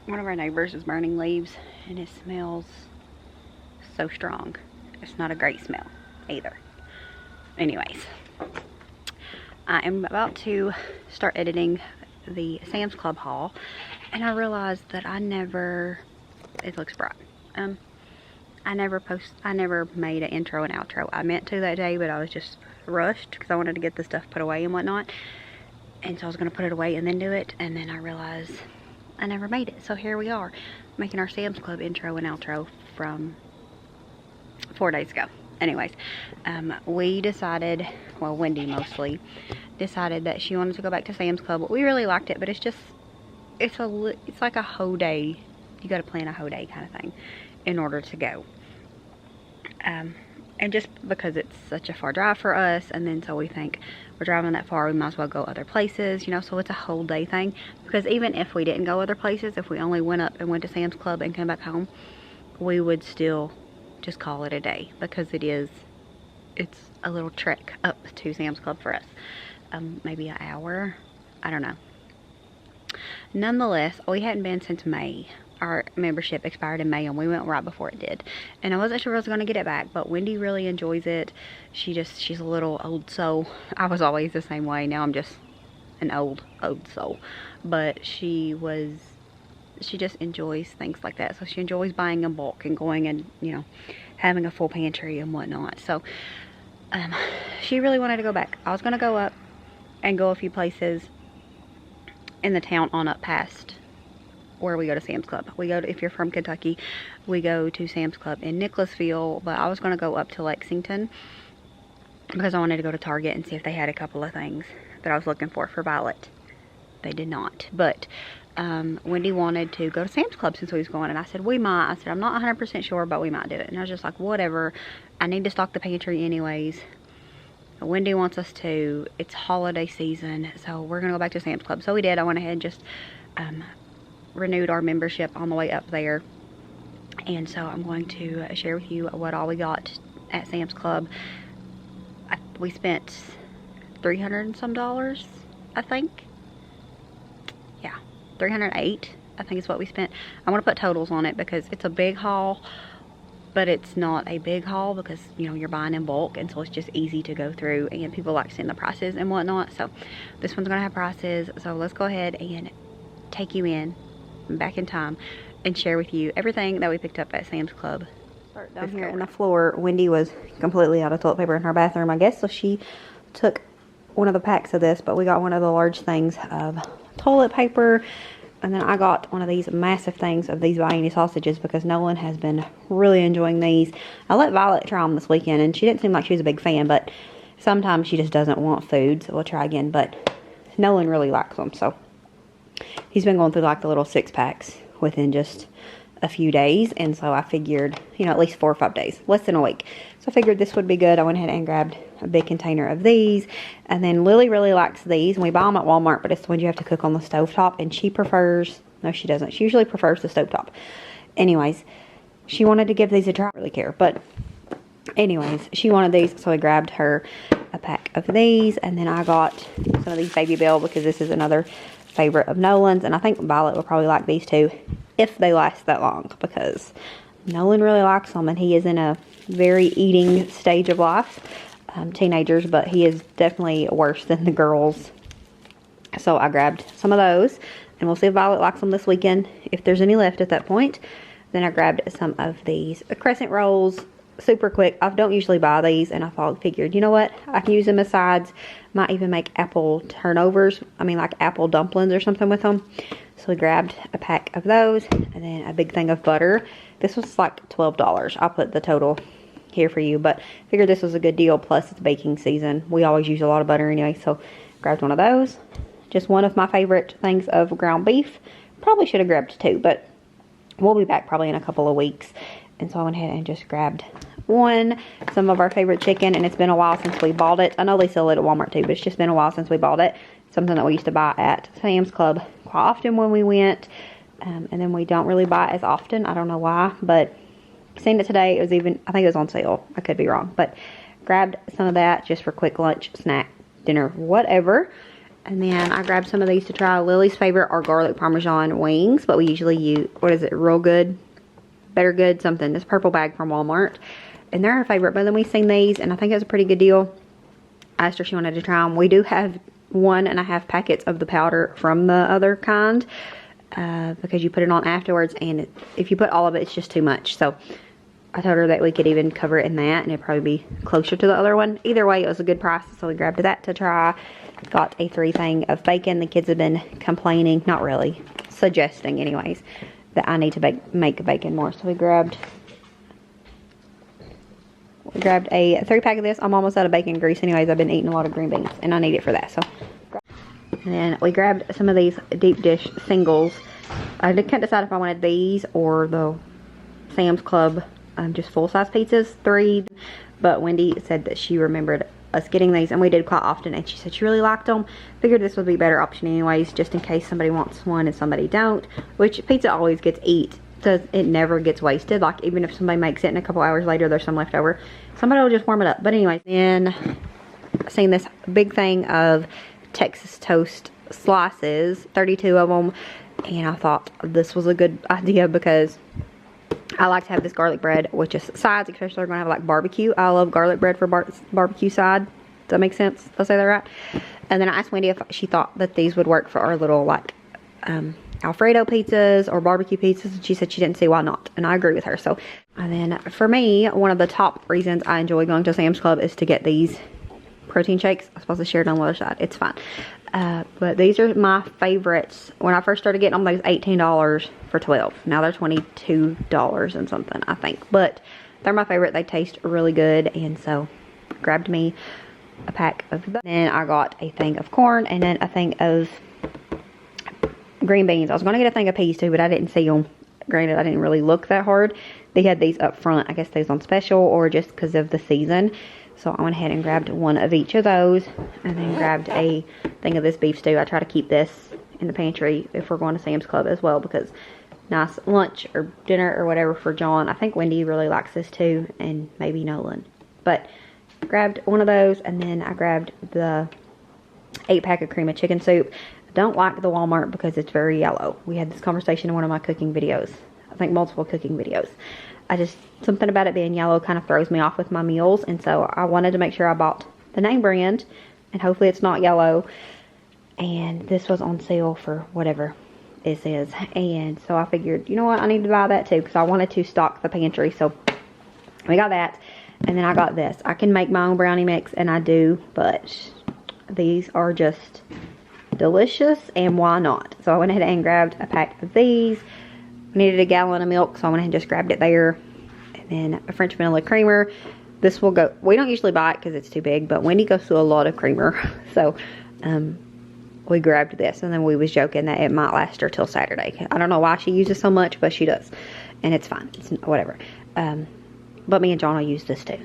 One of our neighbors is burning leaves and it smells so strong. It's not a great smell either. Anyways, I am about to start editing the Sam's Club haul, and I realized that it looks bright. I never made an intro and outro. I meant to that day, but I was just rushed because I wanted to get the stuff put away and whatnot. And so I was going to put it away and then do it, and then I realized I never made it. So here we are, making our Sam's Club intro and outro from 4 days ago. Anyways, we decided, well, Wendy mostly decided that she wanted to go back to Sam's Club. We really liked it, but it's like a whole day. You got to plan a whole day kind of thing in order to go. And just because it's such a far drive for us, and then so we think we're driving that far, we might as well go other places, you know, so it's a whole day thing. Because even if we didn't go other places, if we only went up and went to Sam's Club and came back home, we would still just call it a day, because it's a little trek up to Sam's Club for us. Maybe an hour, I don't know. Nonetheless, we hadn't been since May. Our membership expired in May, and we went right before it did. And I wasn't sure I was going to get it back, but Wendy really enjoys it. She's a little old soul. I was always the same way. Now I'm just an old soul. But she just enjoys things like that. So she enjoys buying in bulk and going and, you know, having a full pantry and whatnot. So she really wanted to go back. I was going to go up and go a few places in the town on up past where we go to Sam's Club. If you're from Kentucky, we go to Sam's Club in Nicholasville, but I was going to go up to Lexington because I wanted to go to Target and see if they had a couple of things that I was looking for Violet. They did not, but Wendy wanted to go to Sam's Club since we was going, and I said we might. I said I'm not 100% sure, but we might do it. And I was just like, whatever, I need to stock the pantry anyways. Wendy wants us to. It's holiday season, so we're gonna go back to Sam's Club. So we did. I went ahead and just renewed our membership on the way up there, and so I'm going to share with you what all we got at Sam's Club. We spent $300 and some, I think. Yeah, 308, I think is what we spent. I want to put totals on it because it's a big haul, but it's not a big haul because, you know, you're buying in bulk, and so it's just easy to go through, and people like seeing the prices and whatnot. So this one's gonna have prices, so let's go ahead and take you back in time and share with you everything that we picked up at Sam's Club. Start down here on the floor. Wendy was completely out of toilet paper in her bathroom, I guess, so she took one of the packs of this, but we got one of the large things of toilet paper, and then I got one of these massive things of these Vienna sausages because Nolan has been really enjoying these. I let Violet try them this weekend, and she didn't seem like she was a big fan, but sometimes she just doesn't want food, so we'll try again. But Nolan really likes them, so he's been going through like the little 6-packs within just a few days, and so I figured, you know, at least 4 or 5 days, less than a week. So I figured this would be good. I went ahead and grabbed a big container of these, and then Lily really likes these, and we buy them at Walmart, but it's the ones you have to cook on the stovetop, and she prefers, no she doesn't, she usually prefers the stovetop. Anyways, she wanted to give these a try. I don't really care, but anyways, she wanted these, so I grabbed her a pack of these, and then I got some of these Baby Bell because this is another favorite of Nolan's, and I think Violet will probably like these too if they last that long, because Nolan really likes them, and he is in a very eating stage of life, teenagers, but he is definitely worse than the girls. So I grabbed some of those, and we'll see if Violet likes them this weekend, if there's any left at that point. Then I grabbed some of these crescent rolls, super quick. I don't usually buy these, and I figured, you know what, I can use them as sides. Might even make apple turnovers, like apple dumplings or something with them. So we grabbed a pack of those, and then a big thing of butter. This was like $12. I'll put the total here for you, but figured this was a good deal, plus it's baking season. We always use a lot of butter anyway, so grabbed one of those. Just one of my favorite things of ground beef. Probably should have grabbed 2, but we'll be back probably in a couple of weeks. And so I went ahead and just grabbed one. Some of our favorite chicken, and it's been a while since we bought it. I know they sell it at Walmart too, but it's just been a while since we bought it. Something that we used to buy at Sam's Club quite often when we went. And then we don't really buy it as often. I don't know why, but seen it today. It was even, I think it was on sale. I could be wrong, but grabbed some of that just for quick lunch, snack, dinner, whatever. And then I grabbed some of these to try. Lily's favorite are garlic parmesan wings, but we usually use, what is it, Real Good? Better Good something. This purple bag from Walmart. And they're her favorite, but then we seen these and I think it was a pretty good deal. I asked her if she wanted to try them. We do have 1.5 packets of the powder from the other kind because you put it on afterwards, and if you put all of it, it's just too much. So I told her that we could even cover it in that and it'd probably be closer to the other one. Either way, it was a good price, so we grabbed that to try. Got a 3 thing of bacon. The kids have been complaining, not really, suggesting anyways, that I need to make bacon more. So we grabbed a 3 pack of this. I'm almost out of bacon grease anyways. I've been eating a lot of green beans and I need it for that. So, and then we grabbed some of these deep dish singles. I couldn't decide if I wanted these or the Sam's Club just full-size pizzas, 3. But Wendy said that she remembered us getting these, and we did quite often, and she said she really liked them. Figured this would be a better option anyways, just in case somebody wants one and somebody don't, which pizza always gets eat, so it never gets wasted. Like, even if somebody makes it and a couple hours later there's some left over, somebody will just warm it up. But anyways, then I seen this big thing of Texas toast slices, 32 of them, and I thought this was a good idea because I like to have this garlic bread with just sides, especially if we're going to have like barbecue. I love garlic bread for barbecue side. Does that make sense? Did I say that right? And then I asked Wendy if she thought that these would work for our little like Alfredo pizzas or barbecue pizzas. And she said she didn't see why not. And I agree with her. So, and then for me, one of the top reasons I enjoy going to Sam's Club is to get these protein shakes. I'm supposed to share it on the other side. It's fine. But these are my favorites. When I first started getting them, they was $18 for 12. Now they're $22 and something, I think. But they're my favorite. They taste really good. And so grabbed me a pack of those. Then I got a thing of corn and then a thing of green beans. I was going to get a thing of peas too, but I didn't see them. Granted, I didn't really look that hard. They had these up front. I guess they was on special or just because of the season. So I went ahead and grabbed one of each of those and then grabbed a thing of this beef stew. I try to keep this in the pantry if we're going to Sam's Club as well, because nice lunch or dinner or whatever for John. I think Wendy really likes this too, and maybe Nolan. But grabbed one of those, and then I grabbed the 8-pack of cream of chicken soup. I don't like the Walmart because it's very yellow. We had this conversation in one of my cooking videos. I think multiple cooking videos. Something about it being yellow kind of throws me off with my meals, and so I wanted to make sure I bought the name brand, and hopefully it's not yellow. And this was on sale for whatever this is, and so I figured, you know what, I need to buy that too, because I wanted to stock the pantry. So we got that, and then I got this. I can make my own brownie mix, and I do, but these are just delicious, and why not? So I went ahead and grabbed a pack of these. I needed a gallon of milk, so I went ahead and just grabbed it there. And then a French vanilla creamer. This will go, we don't usually buy it because it's too big, but Wendy goes through a lot of creamer. So we grabbed this, and then we was joking that it might last her till Saturday. I don't know why she uses so much, but she does. And it's fine. It's whatever. But me and John will use this too.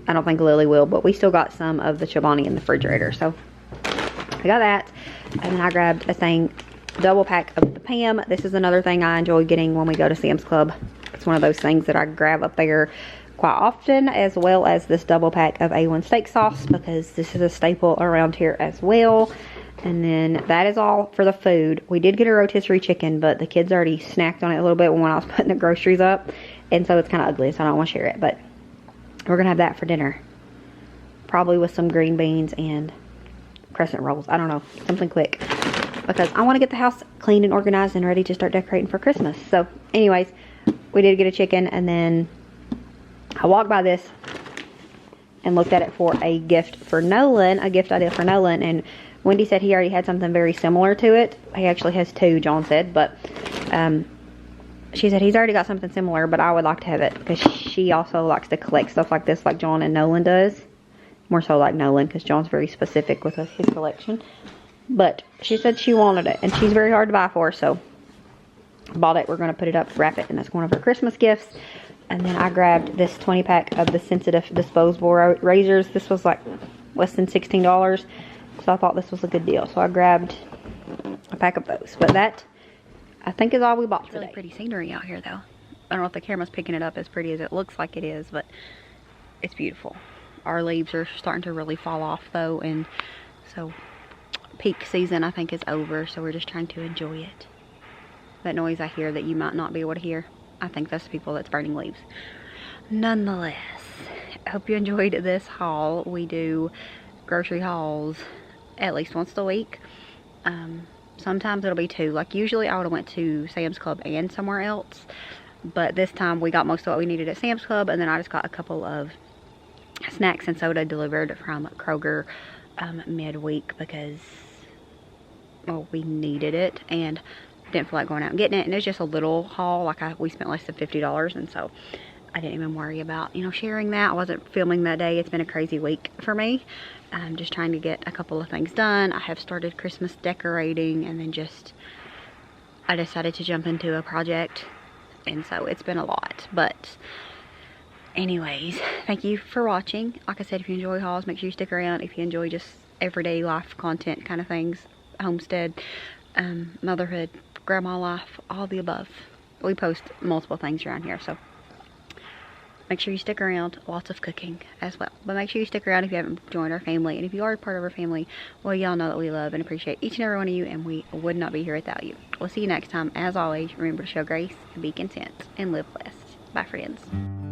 I don't think Lily will, but we still got some of the Chobani in the refrigerator. So I got that. And then I grabbed a thing, double pack of the Pam. This is another thing I enjoy getting when we go to Sam's Club. It's one of those things that I grab up there quite often, as well as this double pack of A1 steak sauce, because this is a staple around here as well. And then that is all for the food. We did get a rotisserie chicken, but the kids already snacked on it a little bit when I was putting the groceries up, and so it's kind of ugly, so I don't want to share it. But we're gonna have that for dinner, probably with some green beans and crescent rolls. I don't know, something quick, because I want to get the house clean and organized and ready to start decorating for Christmas. So anyways, we did get a chicken, and then I walked by this and looked at it for a gift for Nolan, a gift idea for Nolan, and Wendy said he already had something very similar to it. He actually has 2, John said, but she said he's already got something similar, but I would like to have it because she also likes to collect stuff like this, like John and Nolan does. More so like Nolan, because John's very specific with his collection. But she said she wanted it, and she's very hard to buy for, so bought it. We're going to put it up, wrap it, and that's one of her Christmas gifts. And then I grabbed this 20-pack of the sensitive disposable razors. This was like less than $16, so I thought this was a good deal. So I grabbed a pack of those. But that, I think, is all we bought today. Really pretty scenery out here, though. I don't know if the camera's picking it up as pretty as it looks like it is, but it's beautiful. Our leaves are starting to really fall off, though, and so peak season, I think, is over, so we're just trying to enjoy it. That noise I hear that you might not be able to hear, I think that's the people that's burning leaves. Nonetheless, I hope you enjoyed this haul. We do grocery hauls at least once a week. Sometimes it'll be 2. Like usually I would have went to Sam's Club and somewhere else, but this time we got most of what we needed at Sam's Club, and then I just got a couple of snacks and soda delivered from Kroger midweek because, well, we needed it and didn't feel like going out and getting it. And it was just a little haul. Like we spent less than $50, and so I didn't even worry about, you know, sharing that. I wasn't filming that day. It's been a crazy week for me. I'm just trying to get a couple of things done. I have started Christmas decorating, and then I decided to jump into a project, and so it's been a lot. But anyways, thank you for watching. Like I said, if you enjoy hauls, make sure you stick around. If you enjoy just everyday life content kind of things, homestead, motherhood, grandma life, all the above. We post multiple things around here, so make sure you stick around. Lots of cooking as well. But make sure you stick around if you haven't joined our family. And if you are part of our family, well, y'all know that we love and appreciate each and every one of you, and we would not be here without you. We'll see you next time. As always, remember to show grace and be content and live blessed. Bye, friends.